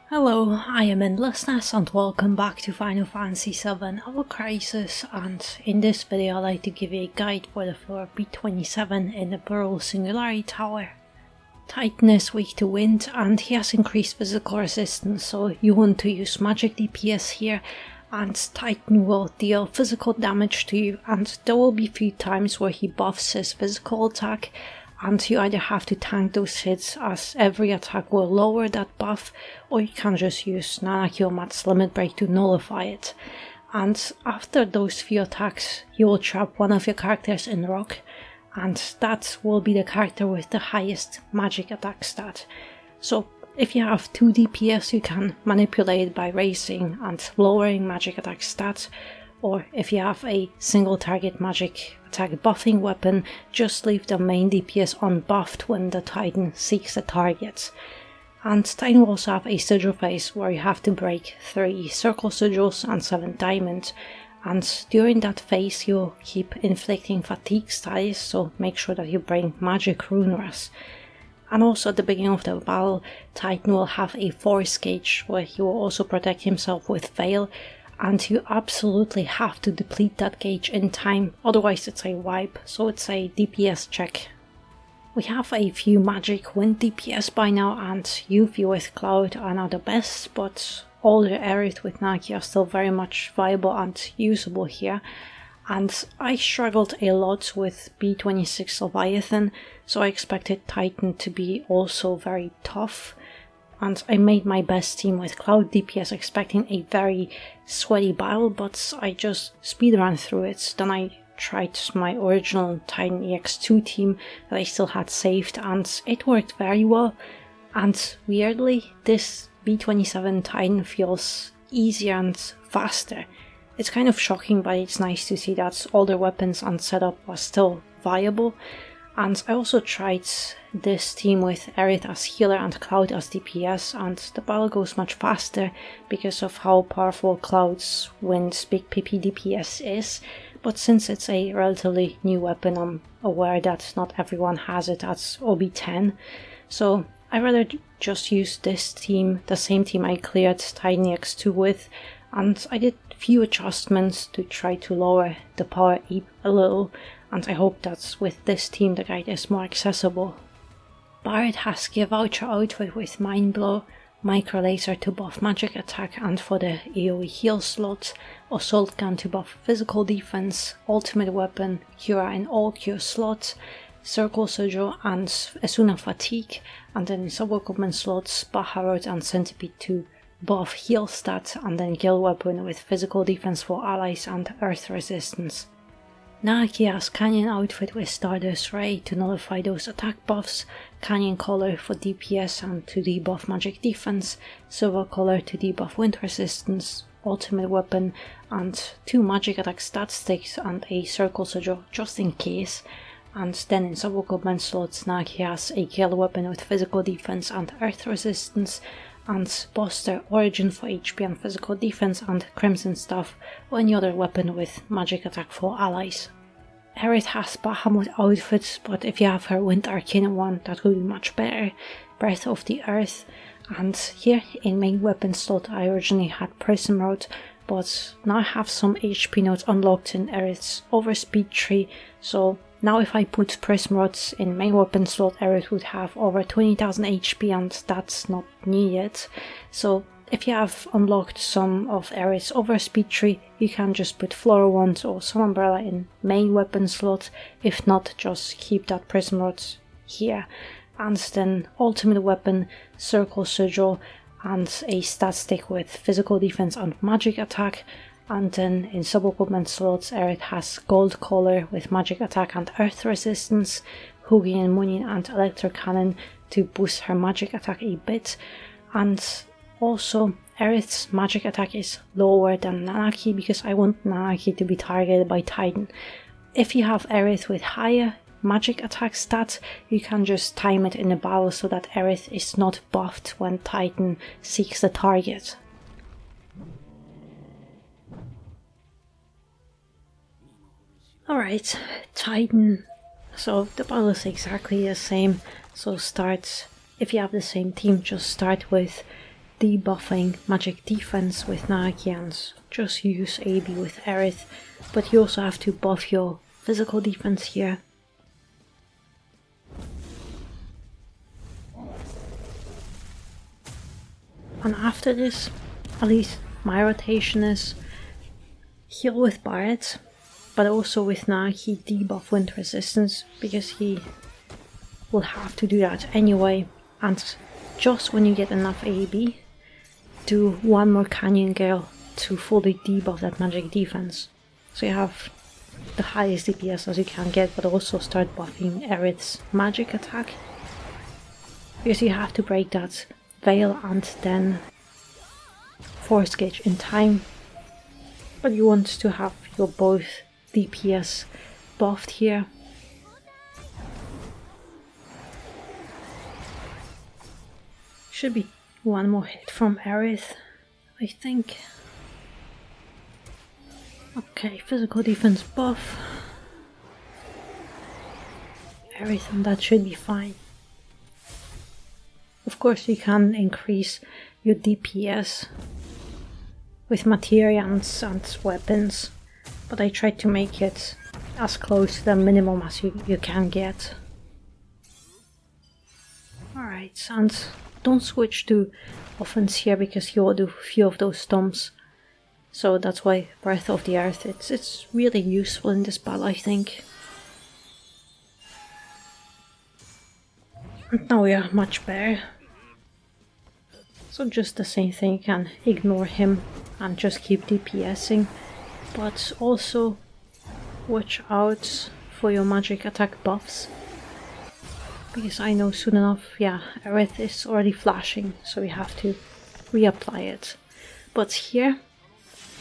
Hello, I am Endlessness and welcome back to Final Fantasy VII Our Crisis, and in this video I'd like to give you a guide for the floor B27 in the Burrow Singularity Tower. Titan is weak to wind and he has increased physical resistance, so you want to use magic DPS here, and Titan will deal physical damage to you, and there will be few times where he buffs his physical attack, and you either have to tank those hits as every attack will lower that buff, or you can just use Nanaki or Mat's Limit Break to nullify it. And after those few attacks you will trap one of your characters in rock, and that will be the character with the highest magic attack stat. So if you have 2 DPS you can manipulate by raising and lowering magic attack stats, or if you have a single target magic attack buffing weapon, just leave the main DPS unbuffed when the Titan seeks the target. And Titan will also have a sigil phase where you have to break 3 circle sigils and 7 diamonds, and during that phase you'll keep inflicting fatigue status, so make sure that you bring magic rune rest. And also at the beginning of the battle, Titan will have a force gauge where he will also protect himself with Veil, and you absolutely have to deplete that gauge in time, otherwise it's a wipe, so it's a DPS check. We have a few magic wind DPS by now, and Yuffie with Cloud are not the best, but older Aerith with Naki are still very much viable and usable here. And I struggled a lot with B26 Leviathan, so I expected Titan to be also very tough. And I made my best team with Cloud DPS expecting a very sweaty battle, but I just speedran through it. Then I tried my original Titan EX2 team that I still had saved, and it worked very well. And weirdly, this B27 Titan feels easier and faster. It's kind of shocking, but it's nice to see that all the weapons and setup are still viable. And I also tried this team with Aerith as healer and Cloud as DPS, and the battle goes much faster because of how powerful Cloud's Wind's big PP DPS is. But since it's a relatively new weapon, I'm aware that not everyone has it at OB10. So I'd rather just use this team, the same team I cleared Titan EX2 with, and I did few adjustments to try to lower the power a little, and I hope that with this team the guide is more accessible. Barret has Give Out Your Outfit with Mind Blow, Micro Laser to buff magic attack and for the AoE heal slot, Assault Gun to buff physical defense, Ultimate Weapon, Cura in all Cure slots, Circle Sigil and Asuna Fatigue, and then sub-equipment slots, Baharot and Centipede to buff heal stat, and then Guild Weapon with physical defense for allies and earth resistance. Naki has Canyon Outfit with Stardust Ray to nullify those attack buffs, Canyon Collar for DPS and to debuff magic defense, Silver Collar to debuff wind resistance, Ultimate Weapon and 2 magic attack stat sticks and a Circle Sigil just in case. And then in sub-equipment slots Naki has a Guild Weapon with physical defense and earth resistance, and Buster Origin for HP and physical defense, and Crimson Staff or any other weapon with magic attack for allies. Aerith has Bahamut outfits, but if you have her Wind Arcana one that would be much better. Breath of the Earth, and here in main weapon slot I originally had Prism Rod, but now I have some HP nodes unlocked in Aerith's Overspeed tree, so now if I put Prism Rods in main weapon slot, Aerith would have over 20,000 HP, and that's not needed. So if you have unlocked some of Aerith's Overspeed tree, you can just put Flora Wand or Sun Umbrella in main weapon slot. If not, just keep that Prism Rod here. And then Ultimate Weapon, Circle Sigil, and a stat stick with physical defense and magic attack. And then in sub-equipment slots, Aerith has Gold Collar with magic attack and earth resistance, Hugin and Munin and Electro Cannon to boost her magic attack a bit. And also Aerith's magic attack is lower than Nanaki because I want Nanaki to be targeted by Titan. If you have Aerith with higher magic attack stats, you can just time it in the battle so that Aerith is not buffed when Titan seeks the target. Alright, Titan So the battle is exactly the same. So start, if you have the same team, just start with debuffing magic defense with Nagi and just use AB with Aerith. But you also have to buff your physical defense here. And after this, at least my rotation is heal with Barret, but also with Nagi debuff wind resistance, because he will have to do that anyway. And just when you get enough AB, do one more Canyon Gale to fully debuff that magic defense. So you have the highest DPS as you can get, but also start buffing Aerith's magic attack, because you have to break that Veil and then Force Gauge in time. But you want to have your both DPS buffed here. Should be one more hit from Aerith, I think. Okay, physical defense buff. Aerith, and that should be fine. Of course you can increase your DPS with materials and weapons, but I tried to make it as close to the minimum as you can get. Alright, and don't switch to offense here because you will do a few of those stomps. So that's why Breath of the Earth, it's really useful in this battle, I think. And now we are much better. So just the same thing, you can ignore him and just keep DPSing, but also watch out for your magic attack buffs, because I know soon enough, yeah, Aerith is already flashing, so we have to reapply it. But here,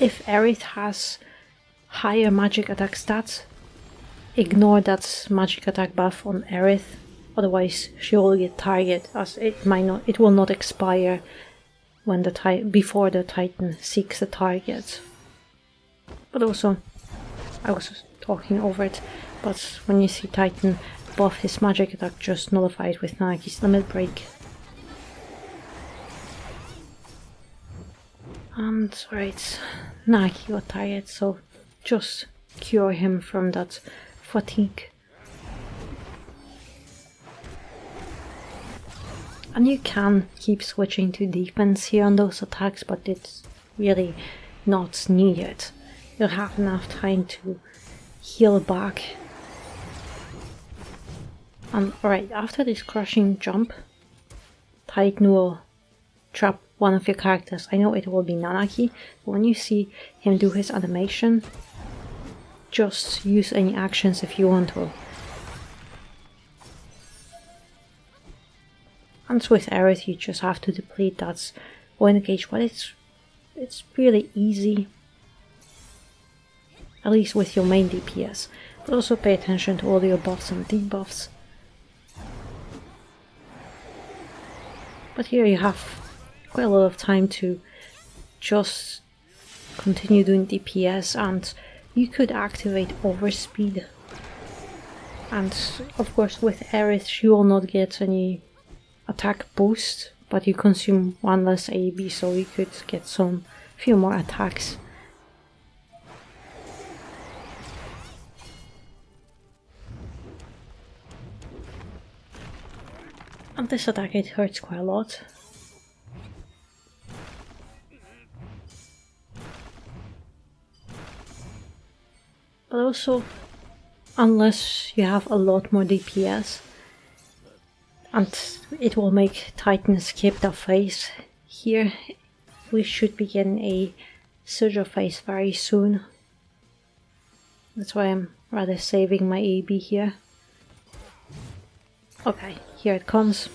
if Aerith has higher magic attack stats, ignore that magic attack buff on Aerith, otherwise she will get target, as it will not expire when before the Titan seeks the target. But also, I was talking over it, but when you see Titan buff his magic attack, just nullify it with Nagi's limit break. And right, Nagi got tired, so just cure him from that fatigue. And you can keep switching to defense here on those attacks, but it's really not needed. You'll have enough time to heal back. And alright, after this crushing jump, Titan will trap one of your characters. I know it will be Nanaki, but when you see him do his animation, just use any actions if you want to. And with Aerith you just have to deplete that wind gauge, but it's really easy, at least with your main DPS, but also pay attention to all your buffs and debuffs. But here you have quite a lot of time to just continue doing DPS, and you could activate overspeed. And of course with Aerith she will not get any attack boost, but you consume one less AB, so you could get few more attacks. And this attack, it hurts quite a lot. But also, unless you have a lot more DPS, and it will make Titan skip the phase. Here we should be getting a Surge phase very soon. That's why I'm rather saving my AB here. Okay, here it comes.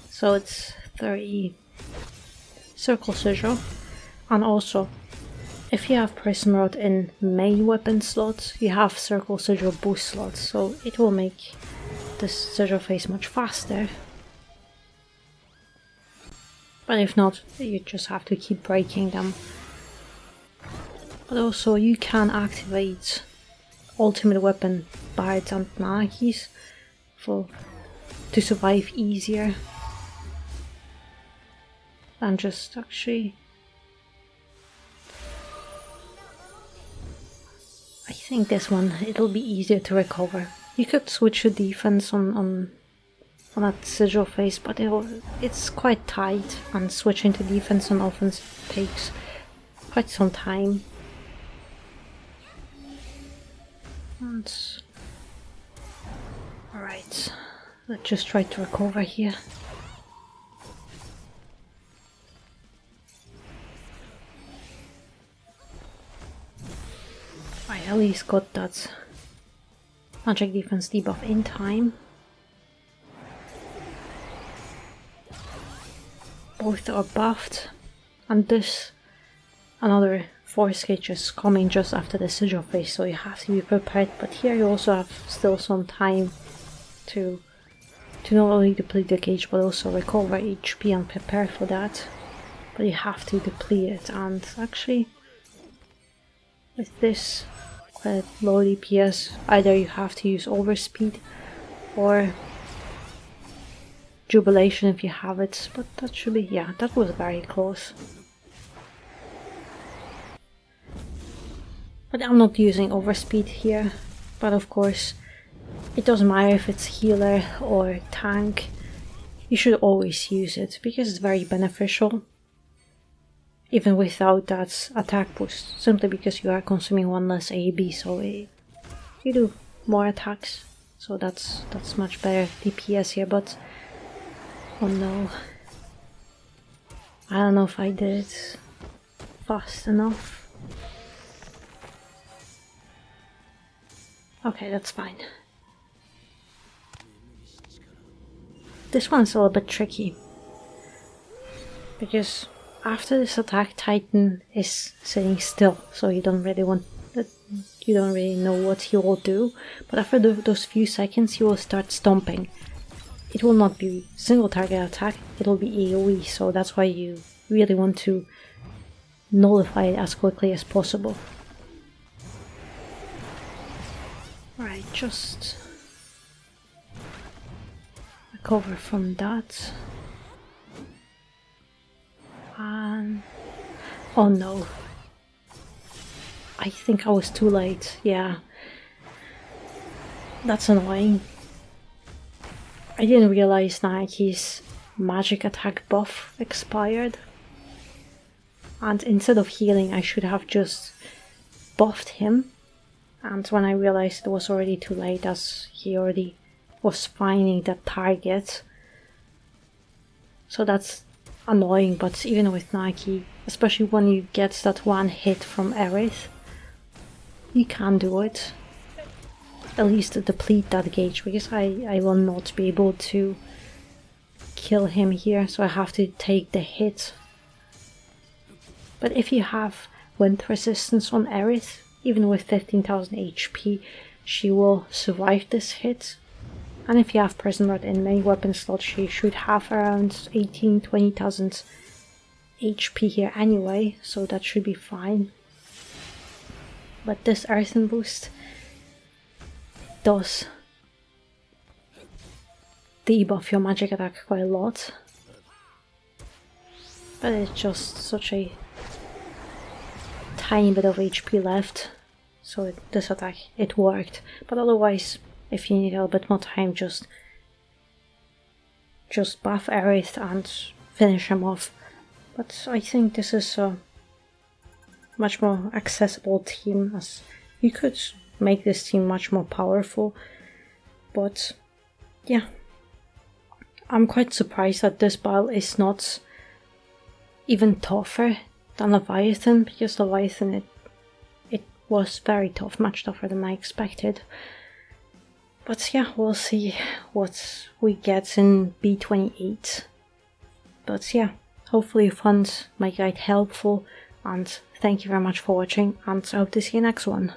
So it's 30 Circle Sigil. And also, if you have Prism Rod in main weapon slots, you have Circle Sigil boost slots, so it will make this Sigil phase much faster. But if not, you just have to keep breaking them. But also you can activate ultimate weapon bards and Nagis to survive easier than just actually. I think this one, it'll be easier to recover. You could switch to defense on that sigil phase, but it's quite tight, and switching to defense on offense takes quite some time. And alright, let's just try to recover here. I at least got that magic defense debuff in time. Both are buffed, and this another force gauge is coming just after the sigil phase, so you have to be prepared. But here you also have still some time to not only deplete the gauge but also recover HP and prepare for that. But you have to deplete it, and actually with this quite low DPS, either you have to use overspeed or jubilation if you have it, but that should be, yeah, that was very close. But I'm not using overspeed here, but of course it doesn't matter if it's healer or tank, you should always use it because it's very beneficial. Even without that attack boost, simply because you are consuming one less AB, so you do more attacks, so that's much better DPS here. But oh no, I don't know if I did it fast enough. Okay, that's fine. This one's a little bit tricky because after this attack, Titan is sitting still, so you don't really know what he will do. But after those few seconds, he will start stomping. It will not be single target attack; it will be AOE. So that's why you really want to nullify it as quickly as possible. Right, just recover from that. And oh no, I think I was too late. Yeah, that's annoying. I didn't realize Nike's magic attack buff expired, and instead of healing I should have just buffed him, and when I realized it was already too late as he already was finding that target. So that's annoying, but even with Nike, especially when you get that one hit from Aerith, you can do it. At least deplete that gauge, because I will not be able to kill him here, so I have to take the hit. But if you have wind resistance on Aerith, even with 15,000 HP, she will survive this hit. And if you have Prison Rod in main weapon slot, she should have around 18-20,000 HP here anyway, so that should be fine. But this Earthen boost does debuff your magic attack quite a lot. But it's just such a tiny bit of HP left, so this attack, it worked. But otherwise, if you need a little bit more time, just buff Aerith and finish him off. But I think this is a much more accessible team, as you could make this team much more powerful. But yeah, I'm quite surprised that this build is not even tougher than Leviathan, because Leviathan it was very tough, much tougher than I expected. But yeah, we'll see what we get in B28. But yeah, hopefully you found my guide helpful, and thank you very much for watching, and I hope to see you next one.